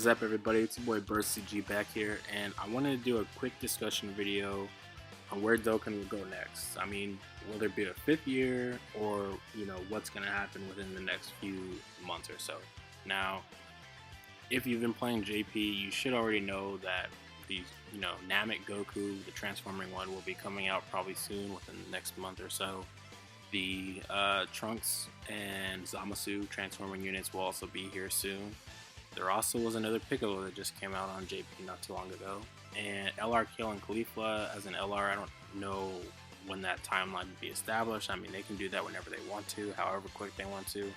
is up, everybody? It's your boy BurstCG back here, and I wanted to do a quick discussion video on where Dokkan will go next. I mean, will there be a fifth year, or what's going to happen within the next few months or so? Now, if you've been playing JP, you should already know that the Namek Goku, the transforming one, will be coming out probably soon, within the next month or so. The Trunks and Zamasu transforming units will also be here soon. There also was another Piccolo that just came out on JP not too long ago. And LR Kale and Khalifa as an LR, I don't know when that timeline would be established. I mean, they can do that whenever they want to, however quick they want to.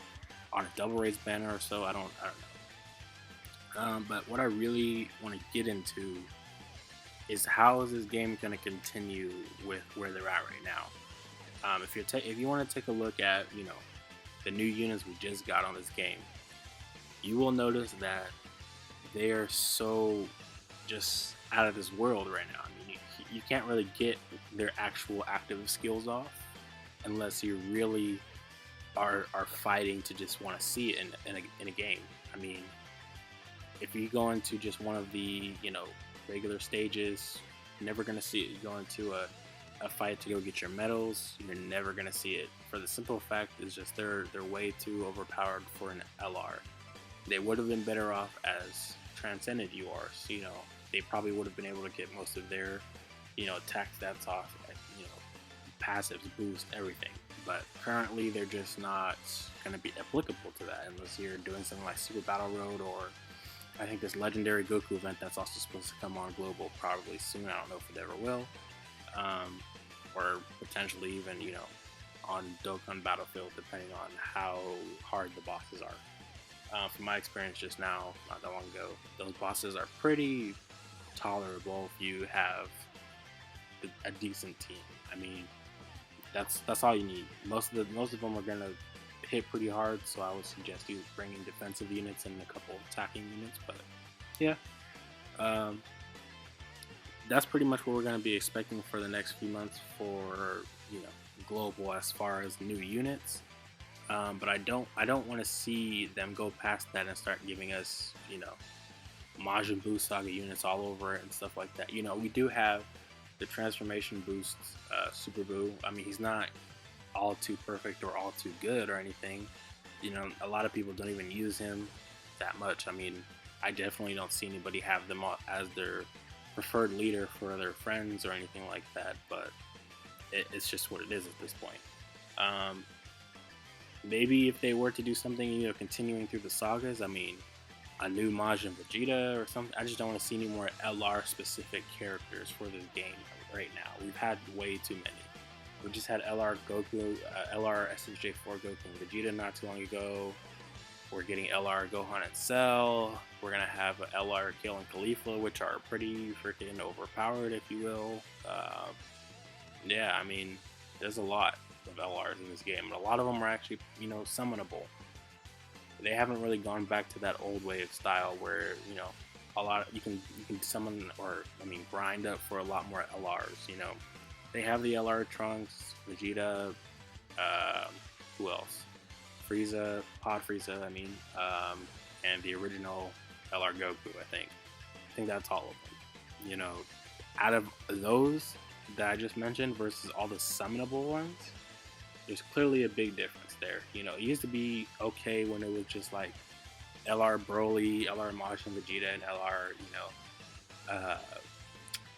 On a double race banner or so, I don't know. But what I really want to get into is how is this game going to continue with where they're at right now. If you want to take a look at the new units we just got on this game, you will notice that they are so just out of this world right now. I mean, you can't really get their actual active skills off unless you really are fighting to just want to see it in a game. I mean, if you go into just one of the regular stages, you're never gonna see it. You go into a fight to go get your medals, you're never gonna see it. For the simple fact is just they're way too overpowered for an LR. They would have been better off as transcended URs. They probably would have been able to get most of their attack stats off, passives, boost, everything. But currently they're just not gonna be applicable to that unless you're doing something like Super Battle Road, or I think this legendary Goku event that's also supposed to come on global probably soon. I don't know if it ever will. Or potentially even, on Dokkan Battlefield, depending on how hard the bosses are. From my experience just now, not that long ago, those bosses are pretty tolerable if you have a decent team. I mean, that's all you need. Most of them are gonna hit pretty hard, so I would suggest you bringing defensive units and a couple attacking units. But yeah, that's pretty much what we're going to be expecting for the next few months for global as far as new units. But I don't want to see them go past that and start giving us Majin Buu Saga units all over it and stuff like that. We do have the transformation boost Super Buu. I mean, he's not all too perfect or all too good or anything. A lot of people don't even use him that much. I mean, I definitely don't see anybody have them as their preferred leader for their friends or anything like that, but it's just what it is at this point. Maybe if they were to do something, continuing through the sagas, I mean, a new Majin Vegeta or something. I just don't want to see any more LR specific characters for this game right now. We've had way too many. We just had LR Goku, LR SSJ4 Goku and Vegeta not too long ago. We're getting LR Gohan and Cell. We're gonna have LR Kale and Khalifa, which are pretty freaking overpowered, if you will. Yeah, I mean, there's a lot of LRs in this game, and a lot of them are actually, summonable. They haven't really gone back to that old way of style where, a lot of, you can summon, or grind up for a lot more LRs. They have the LR Trunks, Vegeta, who else? Frieza, Pod Frieza, and the original LR Goku, I think. I think that's all of them. Out of those that I just mentioned versus all the summonable ones, there's clearly a big difference there. It used to be okay when it was just like LR Broly, LR Majin Vegeta, and LR,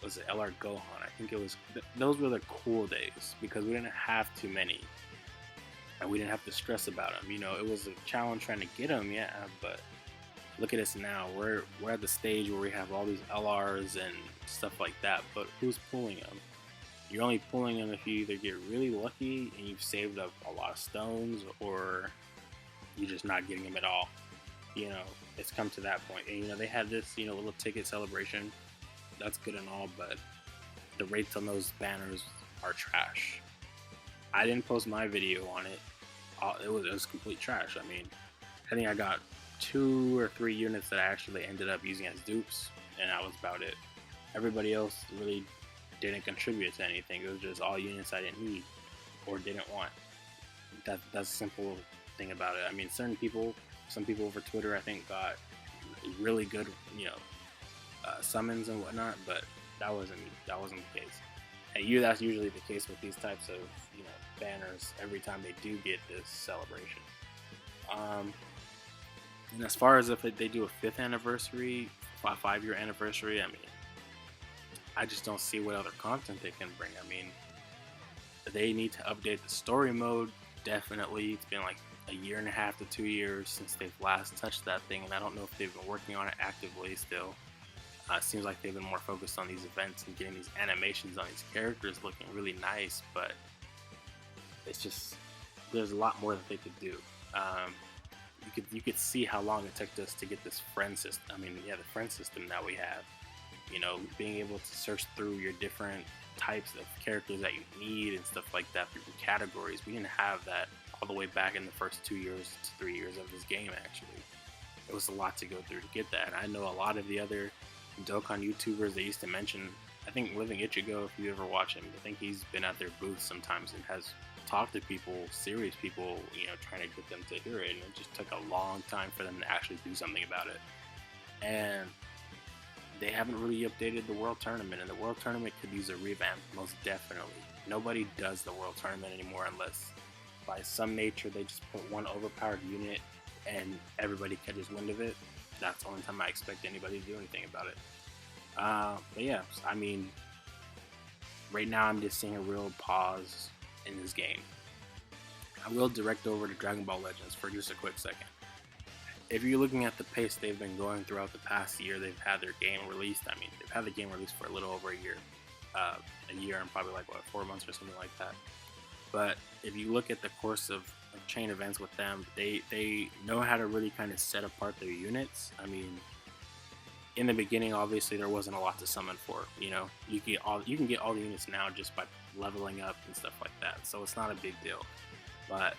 was it LR Gohan? I think it was. Those were the cool days because we didn't have too many, and we didn't have to stress about them. It was a challenge trying to get them, yeah. But look at us now. We're at the stage where we have all these LRs and stuff like that. But who's pulling them? You're only pulling them if you either get really lucky and you've saved up a lot of stones, or you're just not getting them at all. It's come to that point. And they had this little ticket celebration. That's good and all, but the rates on those banners are trash. I didn't post my video on it. It was complete trash. I mean, I think I got 2 or 3 units that I actually ended up using as dupes, and that was about it. Everybody else really didn't contribute to anything. It was just all units I didn't need or didn't want. That's a simple thing about it. I mean, some people over Twitter, I think, got really good, summons and whatnot, but that wasn't the case. And that's usually the case with these types of banners every time they do get this celebration. Um, and as far as if they do a 5th anniversary, 5-year anniversary, I mean, I just don't see what other content they can bring. I mean, they need to update the story mode. Definitely, it's been like a year and a half to 2 years since they've last touched that thing, and I don't know if they've been working on it actively still. It seems like they've been more focused on these events and getting these animations on these characters looking really nice, but it's just, there's a lot more that they could do. You could see how long it took us to get this friend system. I mean, yeah, the friend system that we have. Being able to search through your different types of characters that you need and stuff like that for your categories. We didn't have that all the way back in the first 2 years to 3 years of this game. Actually, it was a lot to go through to get that. And I know a lot of the other Dokkan YouTubers they used to mention. I think Living Ichigo, if you ever watch him, I think he's been at their booth sometimes and has talked to people, serious people, trying to get them to hear it, and it just took a long time for them to actually do something about it. And they haven't really updated the World Tournament, and the World Tournament could use a revamp, most definitely. Nobody does the World Tournament anymore unless by some nature they just put one overpowered unit and everybody catches wind of it. That's the only time I expect anybody to do anything about it. But yeah, I mean, right now I'm just seeing a real pause in this game. I will direct over to Dragon Ball Legends for just a quick second. If you're looking at the pace they've been going throughout the past year, they've had their game released. I mean, they've had the game released for a little over a year and probably 4 months or something like that. But if you look at the course of chain events with them, they know how to really kind of set apart their units. I mean, in the beginning, obviously there wasn't a lot to summon for. You can get all the units now just by leveling up and stuff like that. So it's not a big deal. But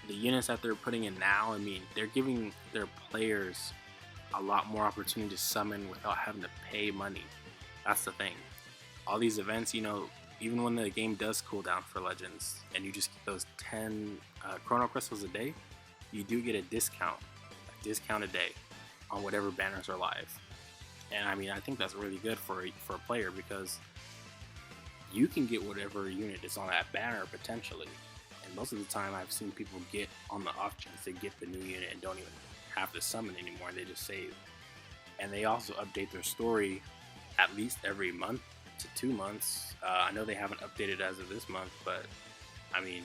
the units that they're putting in now, I mean, they're giving their players a lot more opportunity to summon without having to pay money. That's the thing. All these events, even when the game does cool down for Legends and you just get those 10 Chrono Crystals a day, you do get a discount a day on whatever banners are live. And I mean, I think that's really good for a player, because you can get whatever unit is on that banner potentially. And most of the time I've seen people get on the off chance they get the new unit and don't even have to summon anymore, they just save. And they also update their story at least every month to 2 months. I know they haven't updated as of this month, but I mean,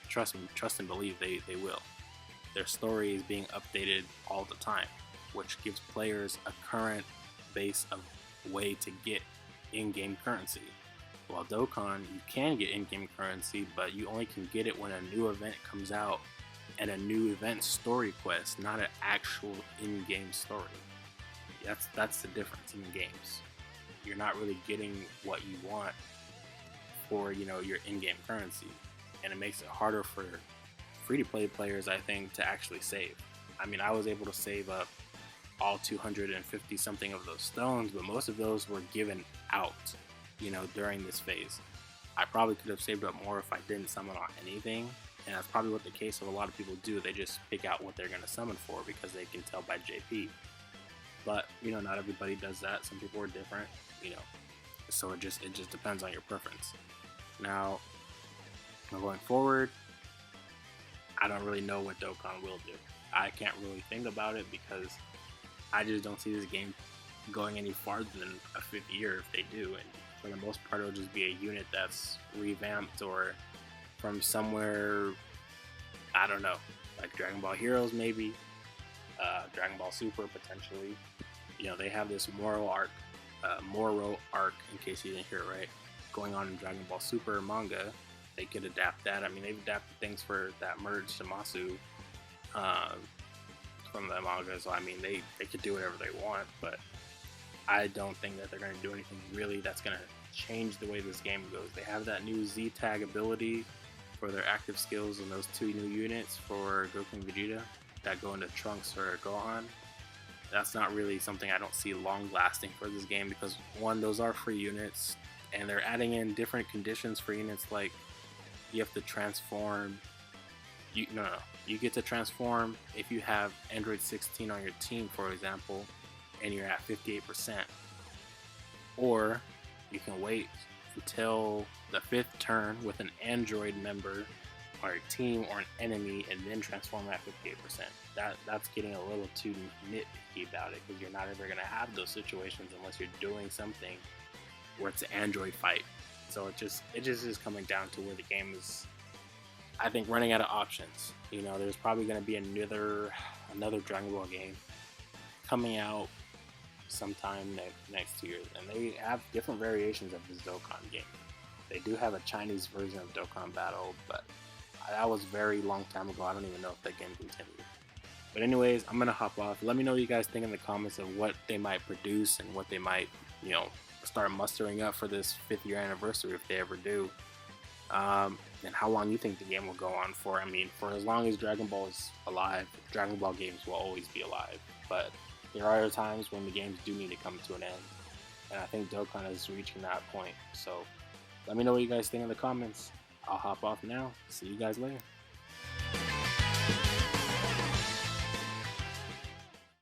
trust and believe they will. Their story is being updated all the time, which gives players a current base of way to get in-game currency. While Dokkan, you can get in-game currency, but you only can get it when a new event comes out and a new event story quest, not an actual in-game story. That's the difference in games. You're not really getting what you want for your in-game currency, and it makes it harder for free-to-play players, I think, to actually save. I mean, I was able to save up all 250 something of those stones, but most of those were given out during this phase. I probably could have saved up more if I didn't summon on anything, and that's probably what the case of a lot of people do. They just pick out what they're going to summon for because they can tell by JP. But not everybody does that. Some people are different, so it just depends on your preference. Now, going forward, I don't really know what Dokkan will do. I can't really think about it because I just don't see this game going any farther than a 5th year if they do. And for the most part, it'll just be a unit that's revamped or from somewhere, I don't know, like Dragon Ball Heroes maybe, Dragon Ball Super potentially. They have this Moro arc, in case you didn't hear it right, going on in Dragon Ball Super manga. They could adapt that. I mean, they've adapted things for that merge Shamasu from the manga, so I mean, they could do whatever they want, but I don't think that they're going to do anything really that's going to change the way this game goes. They have that new Z-Tag ability for their active skills and those 2 new units for Goku and Vegeta that go into Trunks or Gohan. That's not really something I don't see long lasting for this game, because one, those are free units, and they're adding in different conditions for units, like you have to transform You no, no, no. You get to transform if you have Android 16 on your team, for example, and you're at 58%. Or you can wait until the 5th turn with an Android member on your team or an enemy, and then transform at 58%. That's getting a little too nitpicky about it, because you're not ever gonna have those situations unless you're doing something where it's an Android fight. So it just is coming down to where the game is, I think, running out of options. You know, there's probably going to be another Dragon Ball game coming out sometime next year, and they have different variations of this Dokkan game. They do have a Chinese version of Dokkan Battle, but that was very long time ago. I don't even know if that game continued. But anyways, I'm gonna hop off. Let me know what you guys think in the comments of what they might produce and what they might, you know, start mustering up for this 5th year anniversary, if they ever do. And how long you think the game will go on for. I mean, for as long as Dragon Ball is alive, Dragon Ball games will always be alive. But there are times when the games do need to come to an end, and I think Dokkan is reaching that point. So let me know what you guys think in the comments. I'll hop off now. See you guys later.